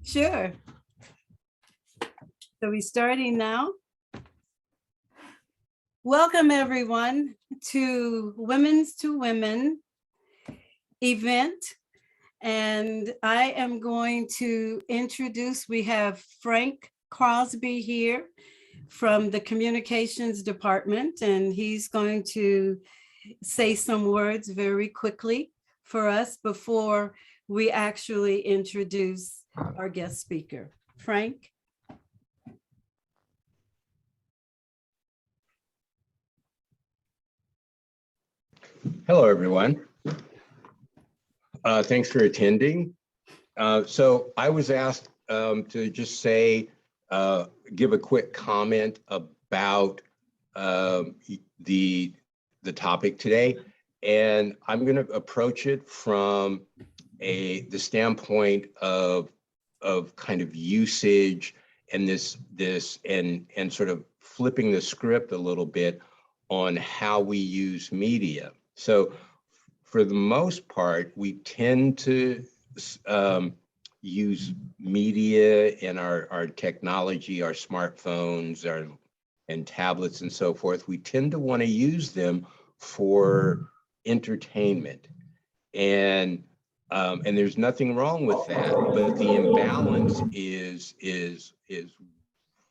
Sure. So we're starting now. Welcome everyone to Women's to Women event. And I am going to introduce, we have Frank Crosby here from the communications department, and he's going to say some words very quickly for us before we actually introduce our guest speaker. Frank? Hello, everyone. Thanks for attending. So I was asked to just say, give a quick comment about the topic today. And I'm going to approach it from the standpoint of kind of usage and this and sort of flipping the script a little bit on how we use media. So for the most part, we tend to use media and our technology, our smartphones, and tablets and so forth. We tend to want to use them for entertainment. And there's nothing wrong with that, but the imbalance is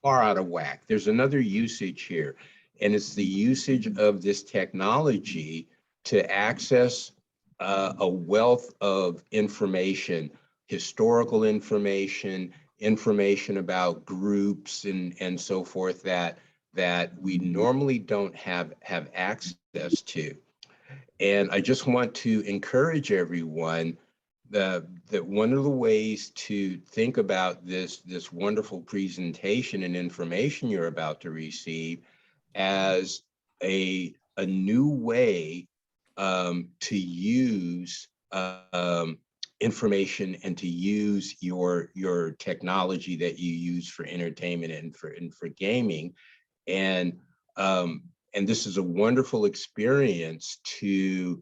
far out of whack. There's another usage here, and it's the usage of this technology to access a wealth of information, historical information, information about groups and so forth that we normally don't have access to. And I just want to encourage everyone that one of the ways to think about this wonderful presentation and information you're about to receive as a new way to use information and to use your technology that you use for entertainment and for gaming. And this is a wonderful experience to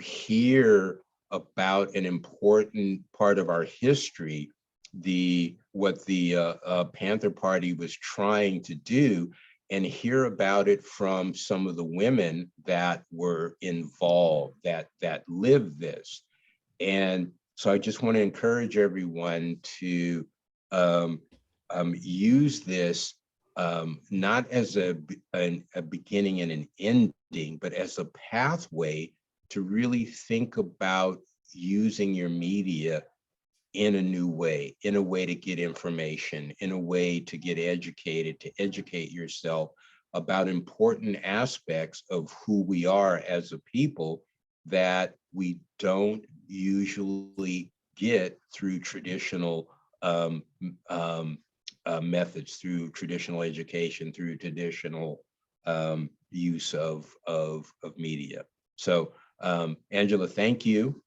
hear about an important part of our history, what the Panther Party was trying to do, and hear about it from some of the women that were involved, that lived this. And so I just want to encourage everyone to use this not as a beginning and an ending, but as a pathway to really think about using your media in a new way, in a way to get information, in a way to get educated, to educate yourself about important aspects of who we are as a people that we don't usually get through traditional methods, through traditional education, through traditional use of media. So Angela, thank you.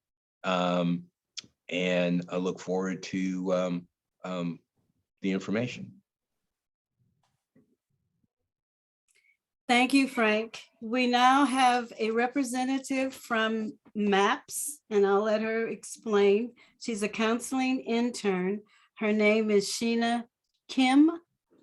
And I look forward to the information. Thank you, Frank. We now have a representative from MAPS, and I'll let her explain. She's a counseling intern. Her name is Sheena Kim.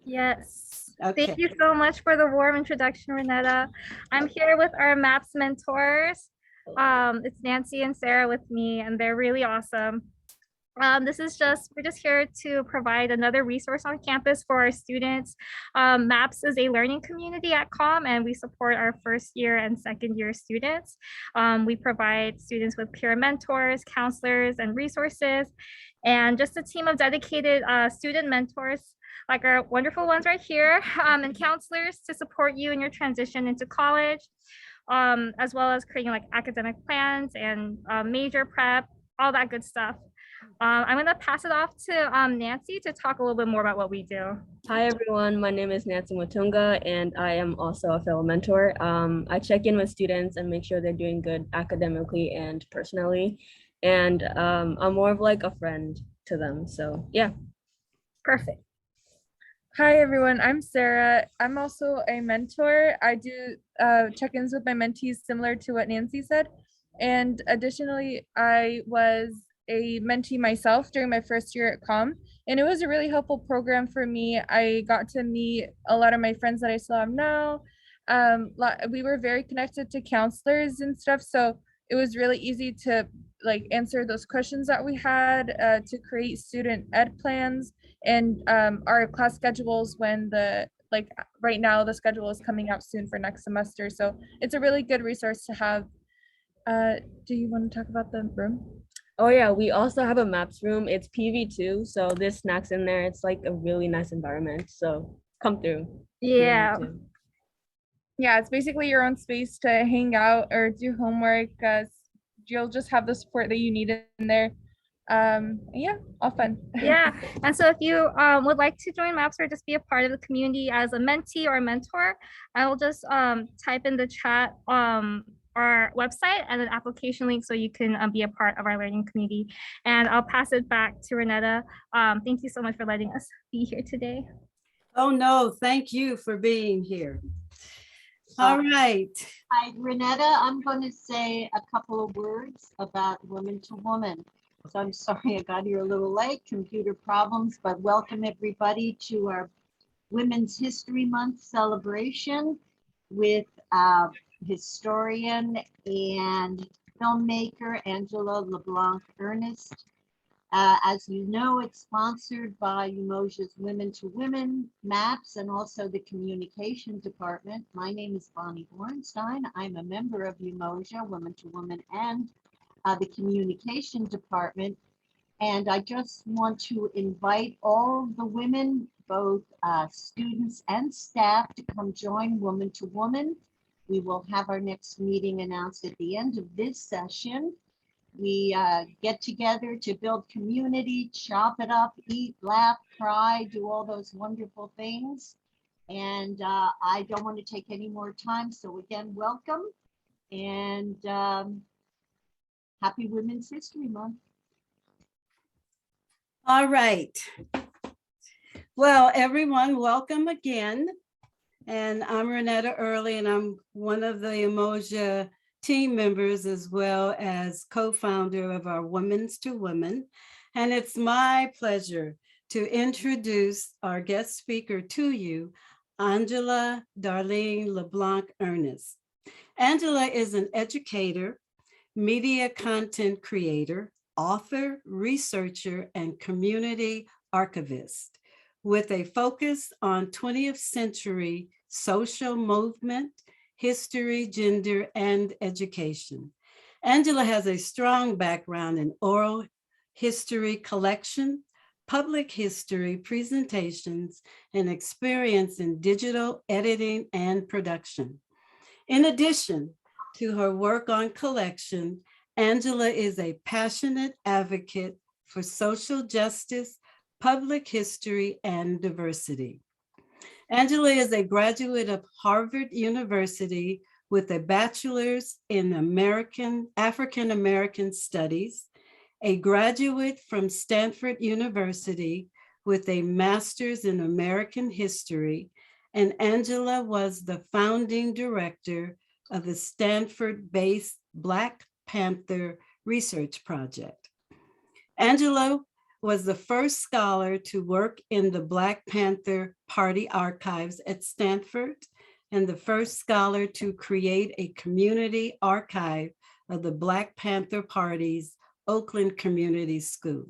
Yes. Okay. Thank you so much for the warm introduction, Renetta. I'm here with our MAPS mentors. It's Nancy and Sarah with me, and they're really awesome. We're just here to provide another resource on campus for our students. MAPS is a learning community at COM, and we support our first year and second year students. We provide students with peer mentors, counselors, and resources, and just a team of dedicated student mentors like our wonderful ones right here, and counselors to support you in your transition into college, as well as creating like academic plans and major prep, all that good stuff. I'm going to pass it off to Nancy to talk a little bit more about what we do. Hi, everyone. My name is Nancy Motunga, and I am also a fellow mentor. I check in with students and make sure they're doing good academically and personally. And I'm more of like a friend to them. So, yeah. Perfect. Hi, everyone. I'm Sarah. I'm also a mentor. I do check-ins with my mentees similar to what Nancy said. And additionally, I was a mentee myself during my first year at COM, and it was a really helpful program for me. I got to meet a lot of my friends that I still have now. We were very connected to counselors and stuff, so it was really easy to like answer those questions that we had, to create student ed plans and our class schedules when right now the schedule is coming out soon for next semester. So it's a really good resource to have. Do you want to talk about the room? Oh yeah, we also have a maps room. It's PV2, so there's snacks in there. It's like a really nice environment. So come through. Yeah. PV2. Yeah, it's basically your own space to hang out or do homework. You'll just have the support that you need in there. Yeah, all fun. Yeah, and so if you would like to join MAPS or just be a part of the community as a mentee or a mentor, I will just type in the chat our website and an application link so you can be a part of our learning community. And I'll pass it back to Renetta. Thank you so much for letting us be here today. Oh, no, thank you for being here. All right. Hi, Renetta. I'm going to say a couple of words about Woman to Woman. So I'm sorry I got here a little late, computer problems, but welcome everybody to our Women's History Month celebration with historian and filmmaker Angela LeBlanc-Ernest. As you know, it's sponsored by Umoja's Women to Women MAPS and also the Communication Department. My name is Bonnie Bornstein. I'm a member of Umoja, Women to Women, and the Communication Department. And I just want to invite all the women, both students and staff, to come join Woman to Woman. We will have our next meeting announced at the end of this session. We get together to build community, chop it up, eat, laugh, cry, do all those wonderful things. And I don't want to take any more time. So again, welcome and happy Women's History Month. All right. Well, everyone, welcome again. And I'm Renetta Early, and I'm one of the Umoja team members as well as co-founder of our Women's to Women. And it's my pleasure to introduce our guest speaker to you, Angela Darlean LeBlanc-Ernest. Angela is an educator, media content creator, author, researcher, and community archivist with a focus on 20th century social movement, history, gender, and education. Angela has a strong background in oral history collection, public history presentations, and experience in digital editing and production. In addition to her work on collection, Angela is a passionate advocate for social justice, public history, and diversity. Angela is a graduate of Harvard University with a bachelor's in African American Studies, a graduate from Stanford University with a master's in American History, and Angela was the founding director of the Stanford-based Black Panther Research Project. Angela was the first scholar to work in the Black Panther Party archives at Stanford and the first scholar to create a community archive of the Black Panther Party's Oakland Community School.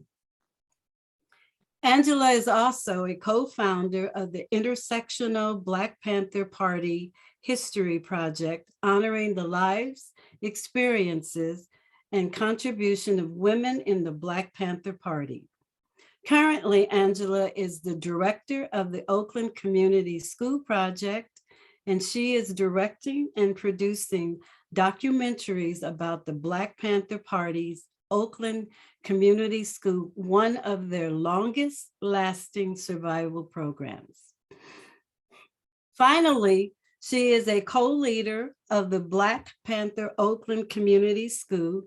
Angela is also a co-founder of the Intersectional Black Panther Party History Project, honoring the lives, experiences, and contribution of women in the Black Panther Party. Currently, Angela is the director of the Oakland Community School Project, and she is directing and producing documentaries about the Black Panther Party's Oakland Community School, one of their longest lasting survival programs. Finally, she is a co-leader of the Black Panther Oakland Community School,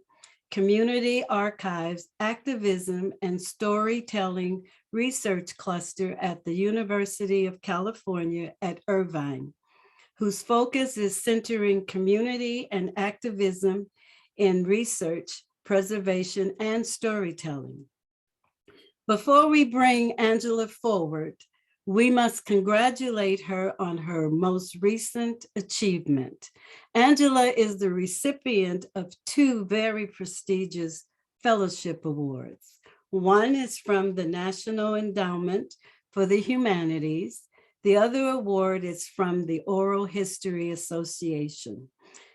Community Archives, Activism, and Storytelling Research Cluster at the University of California at Irvine, whose focus is centering community and activism in research preservation, and storytelling. Before we bring Angela forward, we must congratulate her on her most recent achievement. Angela is the recipient of 2 very prestigious fellowship awards. One is from the National Endowment for the Humanities. The other award is from the Oral History Association.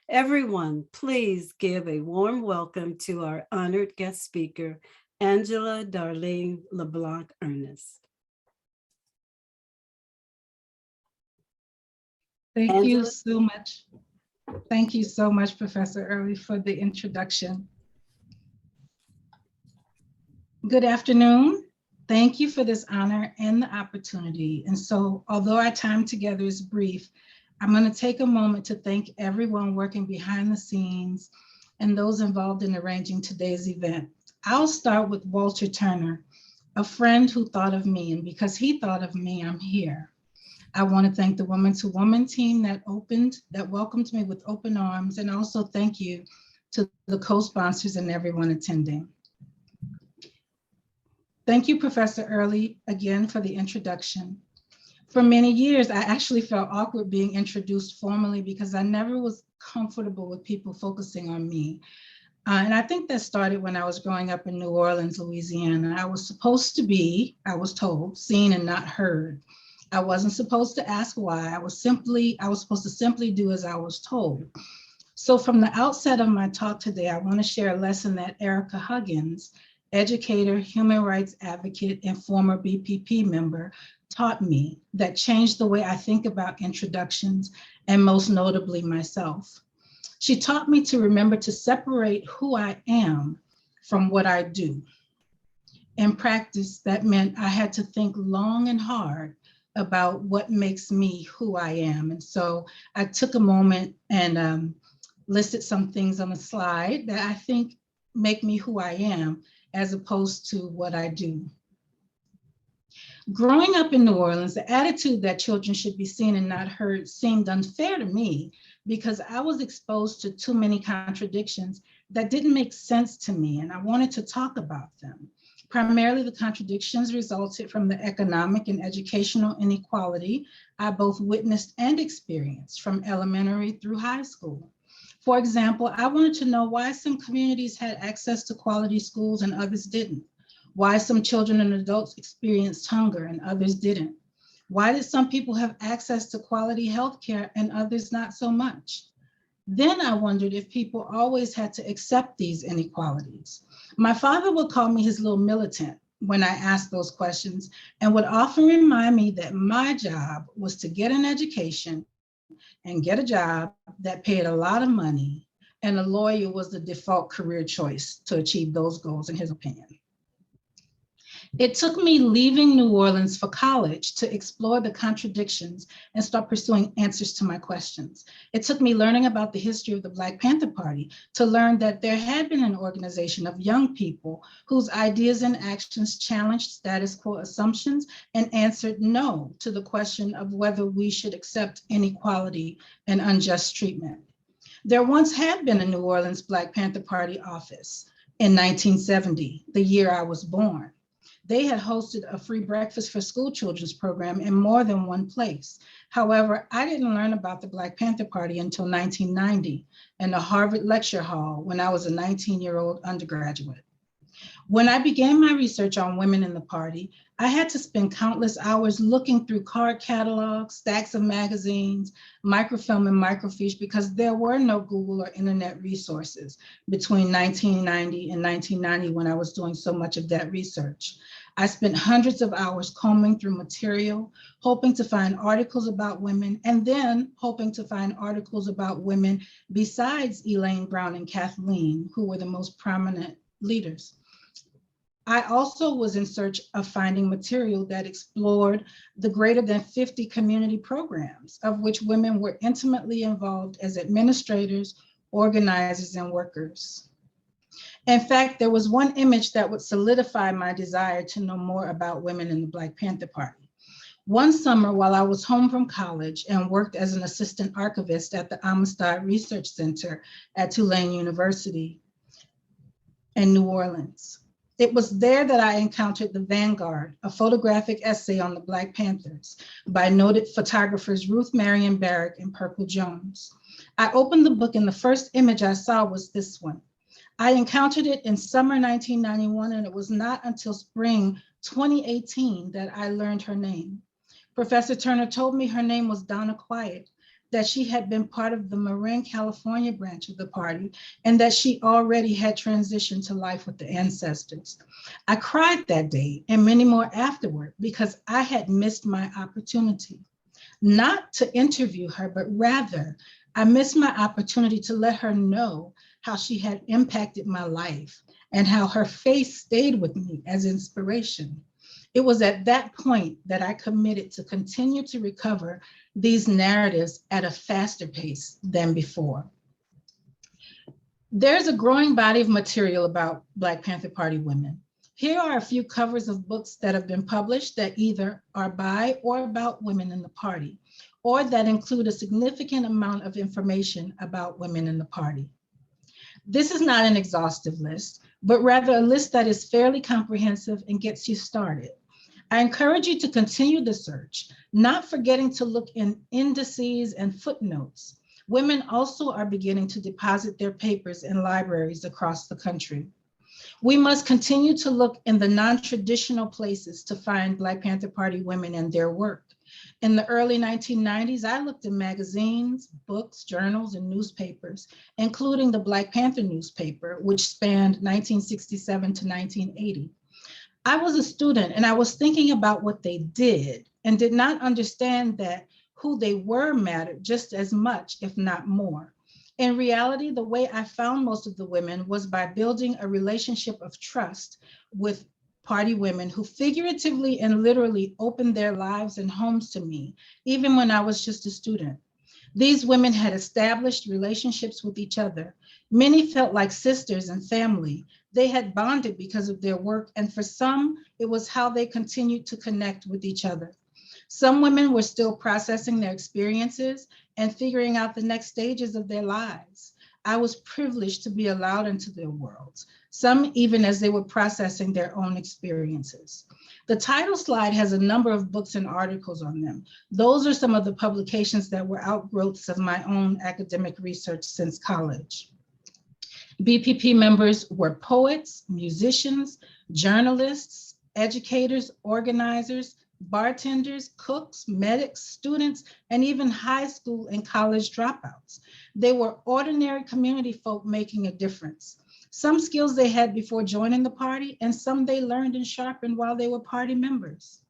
Everyone, please give a warm welcome to our honored guest speaker, Angela Darlene LeBlanc-Ernest. Thank you Angela? so much. Thank you so much, Professor Early, for the introduction. Good afternoon. Thank you for this honor and the opportunity. And so, although our time together is brief, I'm going to take a moment to thank everyone working behind the scenes and those involved in arranging today's event. I'll start with Walter Turner, a friend who thought of me, and because he thought of me, I'm here. I want to thank the Woman to Woman team that welcomed me with open arms, and also thank you to the co-sponsors and everyone attending. Thank you, Professor Early, again for the introduction. For many years, I actually felt awkward being introduced formally because I never was comfortable with people focusing on me. And I think that started when I was growing up in New Orleans, Louisiana. I was supposed to be, I was told, seen and not heard. I wasn't supposed to ask why. I was supposed to simply do as I was told. So from the outset of my talk today, I want to share a lesson that Erica Huggins, educator, human rights advocate, and former BPP member, taught me that changed the way I think about introductions, and most notably myself. She taught me to remember to separate who I am from what I do. In practice, that meant I had to think long and hard about what makes me who I am. And so I took a moment and listed some things on the slide that I think make me who I am, as opposed to what I do. Growing up in New Orleans, the attitude that children should be seen and not heard seemed unfair to me because I was exposed to too many contradictions that didn't make sense to me, and I wanted to talk about them. Primarily, the contradictions resulted from the economic and educational inequality I both witnessed and experienced from elementary through high school. For example, I wanted to know why some communities had access to quality schools and others didn't. Why some children and adults experienced hunger and others didn't. Why did some people have access to quality healthcare and others not so much? Then I wondered if people always had to accept these inequalities. My father would call me his little militant when I asked those questions and would often remind me that my job was to get an education and get a job that paid a lot of money, and a lawyer was the default career choice to achieve those goals, in his opinion. It took me leaving New Orleans for college to explore the contradictions and start pursuing answers to my questions. It took me learning about the history of the Black Panther Party to learn that there had been an organization of young people whose ideas and actions challenged status quo assumptions and answered no to the question of whether we should accept inequality and unjust treatment. There once had been a New Orleans Black Panther Party office in 1970, the year I was born. They had hosted a free breakfast for school children's program in more than one place. However, I didn't learn about the Black Panther Party until 1990 in the Harvard Lecture Hall when I was a 19-year-old undergraduate. When I began my research on women in the party, I had to spend countless hours looking through card catalogs, stacks of magazines, microfilm and microfiche, because there were no Google or internet resources between 1990 and 1990 when I was doing so much of that research. I spent hundreds of hours combing through material, hoping to find articles about women, and then hoping to find articles about women besides Elaine Brown and Kathleen, who were the most prominent leaders. I also was in search of finding material that explored the greater than 50 community programs of which women were intimately involved as administrators, organizers, and workers. In fact, there was one image that would solidify my desire to know more about women in the Black Panther Party. One summer while I was home from college and worked as an assistant archivist at the Amistad Research Center at Tulane University, and New Orleans. It was there that I encountered The Vanguard, a photographic essay on the Black Panthers by noted photographers Ruth Marion Barrick and Purple Jones. I opened the book and the first image I saw was this one. I encountered it in summer 1991, and it was not until spring 2018 that I learned her name. Professor Turner told me her name was Donna Quiet, that she had been part of the Marin, California branch of the party, and that she already had transitioned to life with the ancestors. I cried that day and many more afterward because I had missed my opportunity, not to interview her, but rather I missed my opportunity to let her know how she had impacted my life and how her face stayed with me as inspiration. It was at that point that I committed to continue to recover these narratives at a faster pace than before. There's a growing body of material about Black Panther Party women. Here are a few covers of books that have been published that either are by or about women in the party, or that include a significant amount of information about women in the party. This is not an exhaustive list, but rather a list that is fairly comprehensive and gets you started. I encourage you to continue the search, not forgetting to look in indices and footnotes. Women also are beginning to deposit their papers in libraries across the country. We must continue to look in the non-traditional places to find Black Panther Party women and their work. In the early 1990s, I looked in magazines, books, journals, and newspapers, including the Black Panther newspaper, which spanned 1967 to 1980. I was a student and I was thinking about what they did and did not understand that who they were mattered just as much, if not more. In reality, the way I found most of the women was by building a relationship of trust with party women who figuratively and literally opened their lives and homes to me, even when I was just a student. These women had established relationships with each other. Many felt like sisters and family. They had bonded because of their work, and for some, it was how they continued to connect with each other. Some women were still processing their experiences and figuring out the next stages of their lives. I was privileged to be allowed into their worlds, some even as they were processing their own experiences. The title slide has a number of books and articles on them. Those are some of the publications that were outgrowths of my own academic research since college. BPP members were poets, musicians, journalists, educators, organizers, bartenders, cooks, medics, students, and even high school and college dropouts. They were ordinary community folk making a difference. Some skills they had before joining the party, and some they learned and sharpened while they were party members.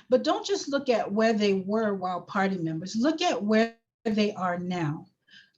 But don't just look at where they were while party members, look at where they are now.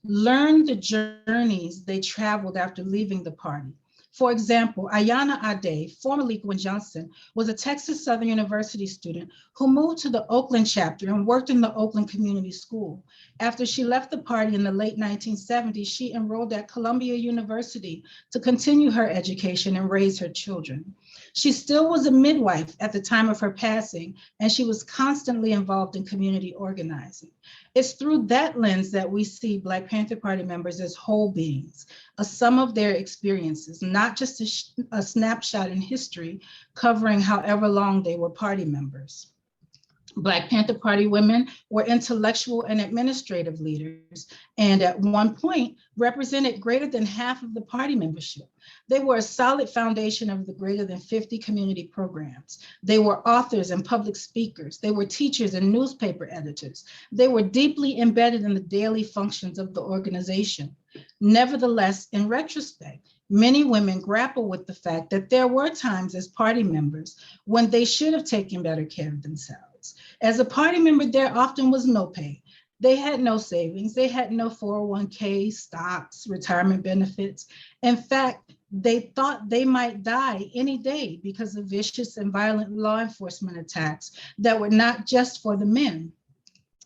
Learn the journeys they traveled after leaving the party. For example, Ayanna Ade, formerly Gwen Johnson, was a Texas Southern University student who moved to the Oakland chapter and worked in the Oakland Community School. After she left the party in the late 1970s, she enrolled at Columbia University to continue her education and raise her children. She still was a midwife at the time of her passing, and she was constantly involved in community organizing. It's through that lens that we see Black Panther Party members as whole beings, a sum of their experiences, not just a snapshot in history covering however long they were party members. Black Panther Party women were intellectual and administrative leaders, and at one point represented greater than half of the party membership. They were a solid foundation of the greater than 50 community programs. They were authors and public speakers. They were teachers and newspaper editors. They were deeply embedded in the daily functions of the organization. Nevertheless, in retrospect, many women grapple with the fact that there were times as party members when they should have taken better care of themselves. As a party member, there often was no pay. They had no savings. They had no 401k, stocks, retirement benefits. In fact, they thought they might die any day because of vicious and violent law enforcement attacks that were not just for the men.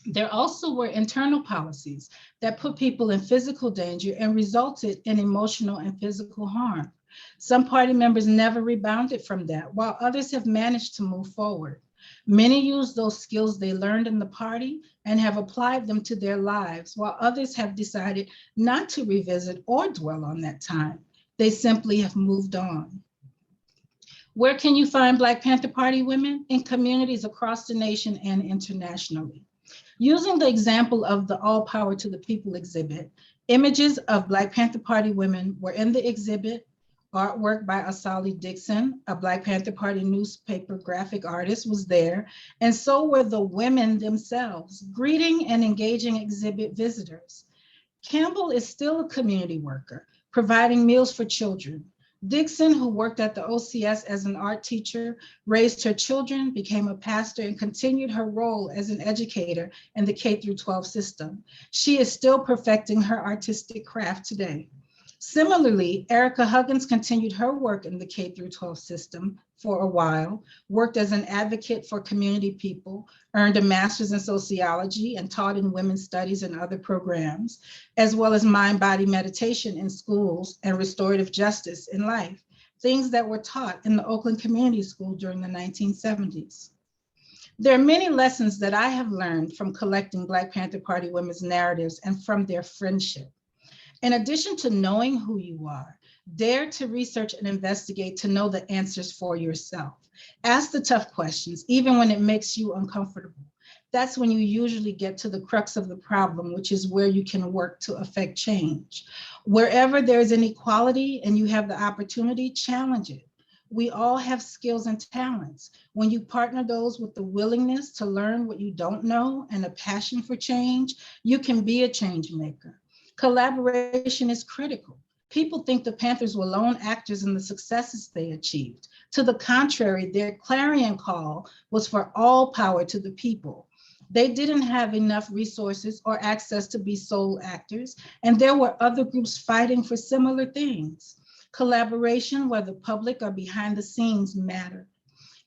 There also were internal policies that put people in physical danger and resulted in emotional and physical harm. Some party members never rebounded from that, while others have managed to move forward. Many use those skills they learned in the party and have applied them to their lives, while others have decided not to revisit or dwell on that time. They simply have moved on. Where can you find Black Panther Party women? In communities across the nation and internationally. Using the example of the All Power to the People exhibit, images of Black Panther Party women were in the exhibit. Artwork by Asali Dixon, a Black Panther Party newspaper graphic artist, was there, and so were the women themselves, greeting and engaging exhibit visitors. Campbell is still a community worker, providing meals for children. Dixon, who worked at the OCS as an art teacher, raised her children, became a pastor, and continued her role as an educator in the K-12 system. She is still perfecting her artistic craft today. Similarly, Erica Huggins continued her work in the K-12 system for a while, worked as an advocate for community people, earned a master's in sociology, and taught in women's studies and other programs, as well as mind-body meditation in schools and restorative justice in life, things that were taught in the Oakland Community School during the 1970s. There are many lessons that I have learned from collecting Black Panther Party women's narratives and from their friendship. In addition to knowing who you are, dare to research and investigate to know the answers for yourself. Ask the tough questions, even when it makes you uncomfortable. That's when you usually get to the crux of the problem, which is where you can work to affect change. Wherever there's inequality and you have the opportunity, challenge it. We all have skills and talents. When you partner those with the willingness to learn what you don't know and a passion for change, you can be a change maker. Collaboration is critical. People think the Panthers were lone actors in the successes they achieved. To the contrary, their clarion call was for all power to the people. They didn't have enough resources or access to be sole actors, and there were other groups fighting for similar things. Collaboration, whether public or behind the scenes, mattered.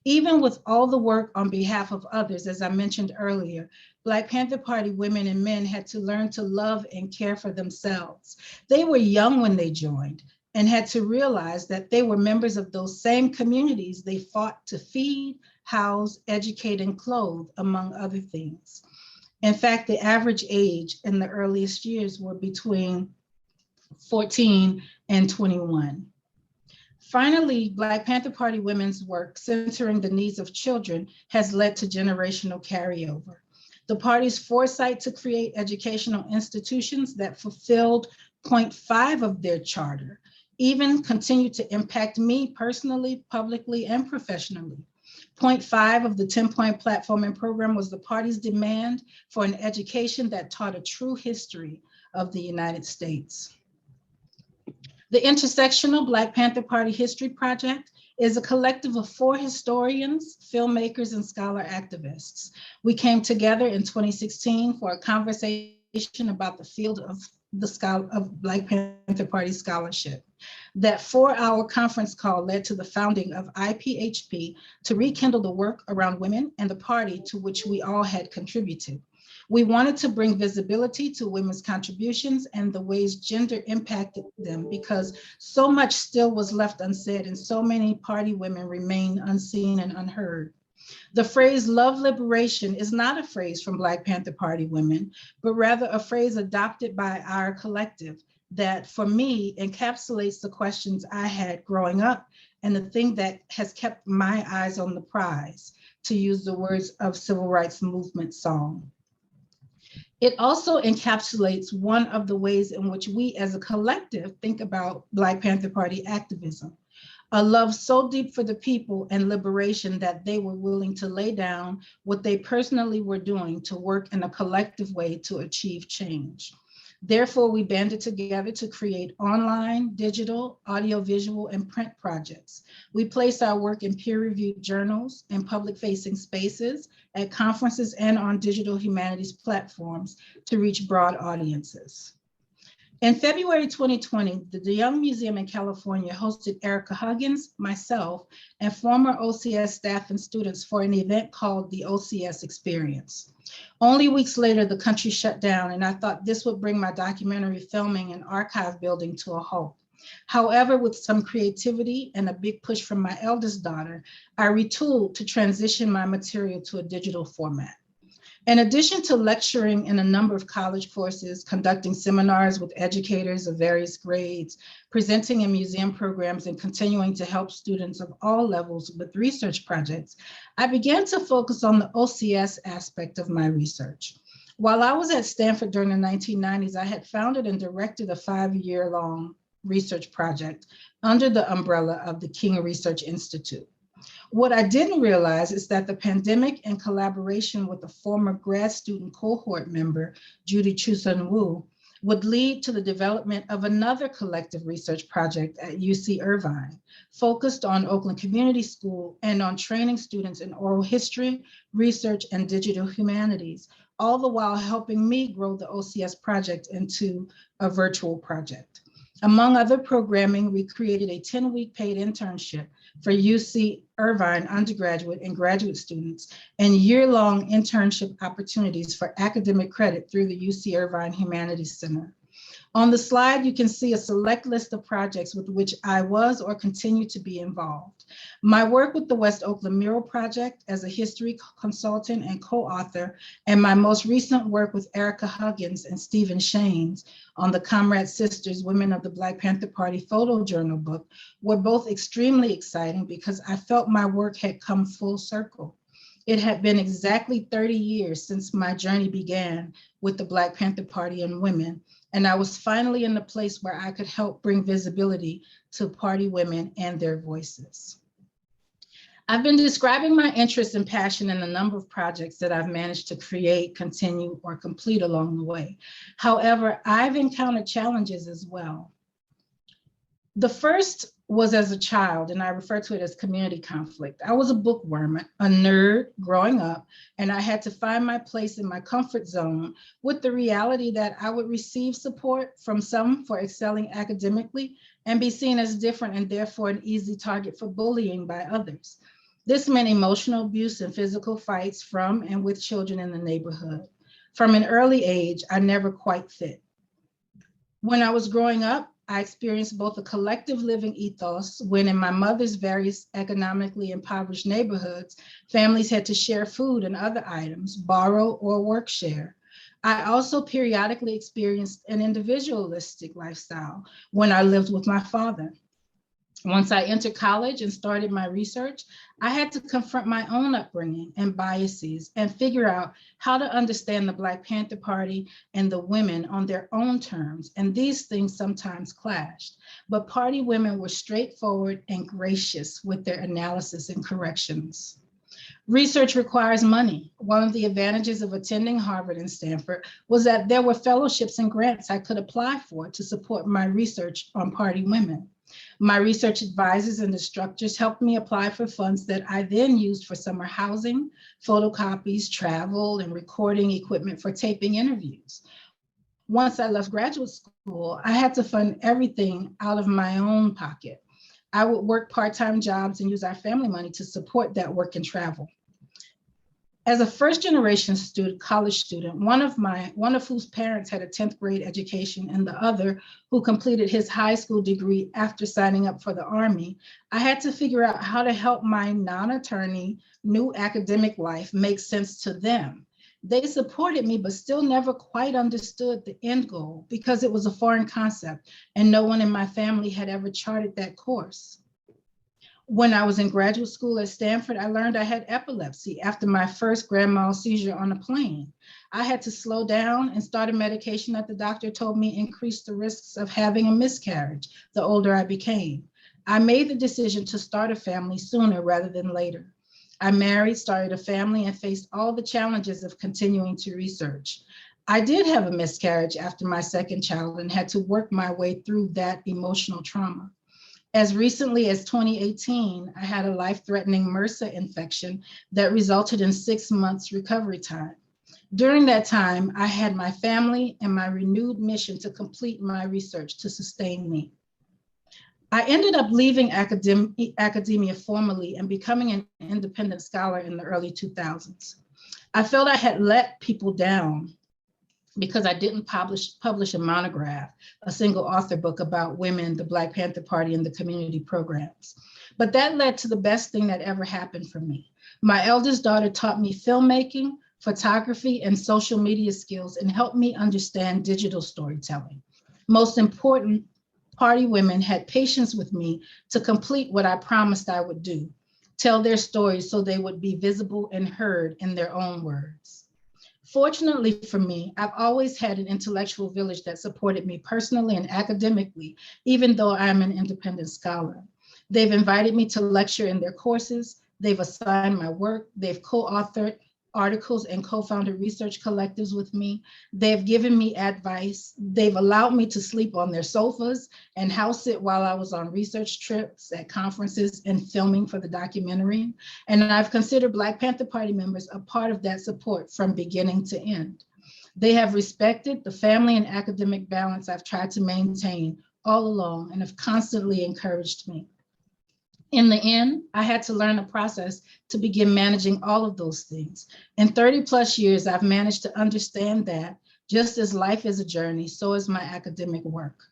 Even with all the work on behalf of others, as I mentioned earlier, Black Panther Party women and men had to learn to love and care for themselves. They were young when they joined and had to realize that they were members of those same communities they fought to feed, house, educate, and clothe, among other things. In fact, the average age in the earliest years were between 14 and 21. Finally, Black Panther Party women's work centering the needs of children has led to generational carryover. The party's foresight to create educational institutions that fulfilled point 5 of their charter even continued to impact me personally, publicly, and professionally. Point 5 of the 10-point platform and program was the party's demand for an education that taught a true history of the United States. The Intersectional Black Panther Party History Project is a collective of 4 historians, filmmakers, and scholar activists. We came together in 2016 for a conversation about the field of Black Panther Party scholarship. That 4-hour conference call led to the founding of IPHP to rekindle the work around women and the party to which we all had contributed. We wanted to bring visibility to women's contributions and the ways gender impacted them, because so much still was left unsaid and so many party women remain unseen and unheard. The phrase love liberation is not a phrase from Black Panther Party women, but rather a phrase adopted by our collective that, for me, encapsulates the questions I had growing up and the thing that has kept my eyes on the prize, to use the words of Civil Rights Movement song. It also encapsulates one of the ways in which we as a collective think about Black Panther Party activism, a love so deep for the people and liberation that they were willing to lay down what they personally were doing to work in a collective way to achieve change. Therefore, we banded together to create online, digital, audiovisual, and print projects. We placed our work in peer-reviewed journals and public-facing spaces, at conferences, and on digital humanities platforms to reach broad audiences. In February 2020, the De Young Museum in California hosted Erica Huggins, myself, and former OCS staff and students for an event called the OCS Experience. Only weeks later, the country shut down, and I thought this would bring my documentary filming and archive building to a halt. However, with some creativity and a big push from my eldest daughter, I retooled to transition my material to a digital format. In addition to lecturing in a number of college courses, conducting seminars with educators of various grades, presenting in museum programs, and continuing to help students of all levels with research projects, I began to focus on the OCS aspect of my research. While I was at Stanford during the 1990s, I had founded and directed a 5-year-long research project under the umbrella of the King Research Institute. What I didn't realize is that the pandemic, in collaboration with a former grad student cohort member, Judy Chusun Wu, would lead to the development of another collective research project at UC Irvine, focused on Oakland Community School and on training students in oral history, research, and digital humanities, all the while helping me grow the OCS project into a virtual project. Among other programming, we created a 10-week paid internship for UC Irvine undergraduate and graduate students and year-long internship opportunities for academic credit through the UC Irvine Humanities Center. On the slide, you can see a select list of projects with which I was or continue to be involved. My work with the West Oakland Mural Project as a history consultant and co-author, and my most recent work with Erica Huggins and Stephen Shanes on the Comrade Sisters Women of the Black Panther Party photo journal book were both extremely exciting because I felt my work had come full circle. It had been exactly 30 years since my journey began with the Black Panther Party and women, and I was finally in the place where I could help bring visibility to party women and their voices. I've been describing my interest and passion in a number of projects that I've managed to create, continue, or complete along the way. However, I've encountered challenges as well. The first was as a child, and I refer to it as community conflict. I was a bookworm, a nerd growing up, and I had to find my place in my comfort zone with the reality that I would receive support from some for excelling academically and be seen as different and therefore an easy target for bullying by others. This meant emotional abuse and physical fights from and with children in the neighborhood. From an early age, I never quite fit. When I was growing up, I experienced both a collective living ethos when in my mother's various economically impoverished neighborhoods, families had to share food and other items, borrow or work share. I also periodically experienced an individualistic lifestyle when I lived with my father. Once I entered college and started my research, I had to confront my own upbringing and biases and figure out how to understand the Black Panther Party and the women on their own terms. And these things sometimes clashed, but party women were straightforward and gracious with their analysis and corrections. Research requires money. One of the advantages of attending Harvard and Stanford was that there were fellowships and grants I could apply for to support my research on party women. My research advisors and instructors helped me apply for funds that I then used for summer housing, photocopies, travel, and recording equipment for taping interviews. Once I left graduate school, I had to fund everything out of my own pocket. I would work part-time jobs and use our family money to support that work and travel. As a first-generation college student, one of whose parents had a 10th grade education and the other who completed his high school degree after signing up for the Army, I had to figure out how to help my non-attorney new academic life make sense to them. They supported me, but still never quite understood the end goal because it was a foreign concept and no one in my family had ever charted that course. When I was in graduate school at Stanford, I learned I had epilepsy after my first grand mal seizure on a plane. I had to slow down and start a medication that the doctor told me increased the risks of having a miscarriage the older I became. I made the decision to start a family sooner rather than later. I married, started a family, and faced all the challenges of continuing to research. I did have a miscarriage after my second child and had to work my way through that emotional trauma. As recently as 2018, I had a life-threatening MRSA infection that resulted in 6 months recovery time. During that time, I had my family and my renewed mission to complete my research to sustain me. I ended up leaving academia formally and becoming an independent scholar in the early 2000s. I felt I had let people down because I didn't publish a monograph, a single author book about women, the Black Panther Party, and the community programs. But that led to the best thing that ever happened for me. My eldest daughter taught me filmmaking, photography, and social media skills and helped me understand digital storytelling. Most important, party women had patience with me to complete what I promised I would do, tell their stories so they would be visible and heard in their own words. Fortunately for me, I've always had an intellectual village that supported me personally and academically, even though I'm an independent scholar. They've invited me to lecture in their courses, they've assigned my work, they've co-authored articles and co-founded research collectives with me. They've given me advice. They've allowed me to sleep on their sofas and house sit while I was on research trips at conferences and filming for the documentary. And I've considered Black Panther Party members a part of that support from beginning to end. They have respected the family and academic balance I've tried to maintain all along and have constantly encouraged me. In the end, I had to learn a process to begin managing all of those things. In 30 plus years, I've managed to understand that just as life is a journey, so is my academic work.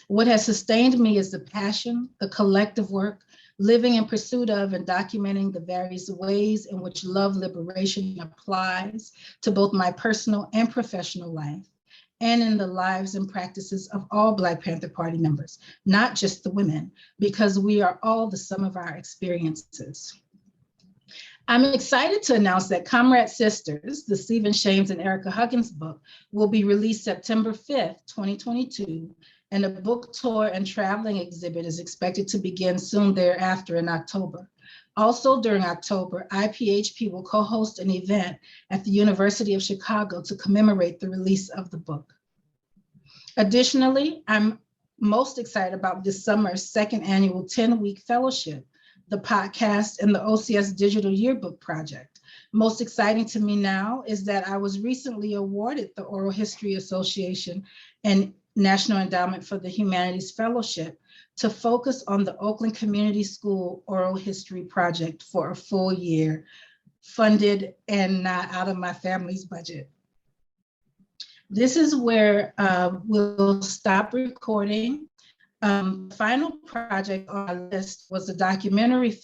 What has sustained me is the passion, the collective work, living in pursuit of and documenting the various ways in which love liberation applies to both my personal and professional life, and in the lives and practices of all Black Panther Party members, not just the women, because we are all the sum of our experiences. I'm excited to announce that Comrade Sisters, the Stephen Shames and Erica Huggins book, will be released September 5th, 2022, and a book tour and traveling exhibit is expected to begin soon thereafter in October. Also during October, IPHP will co-host an event at the University of Chicago to commemorate the release of the book. Additionally, I'm most excited about this summer's second annual 10-week fellowship, the podcast, and the OCS Digital Yearbook Project. Most exciting to me now is that I was recently awarded the Oral History Association and National Endowment for the Humanities Fellowship to focus on the Oakland Community School Oral History Project for a full year, funded and not out of my family's budget. This is where we'll stop recording. The final project on our list was a documentary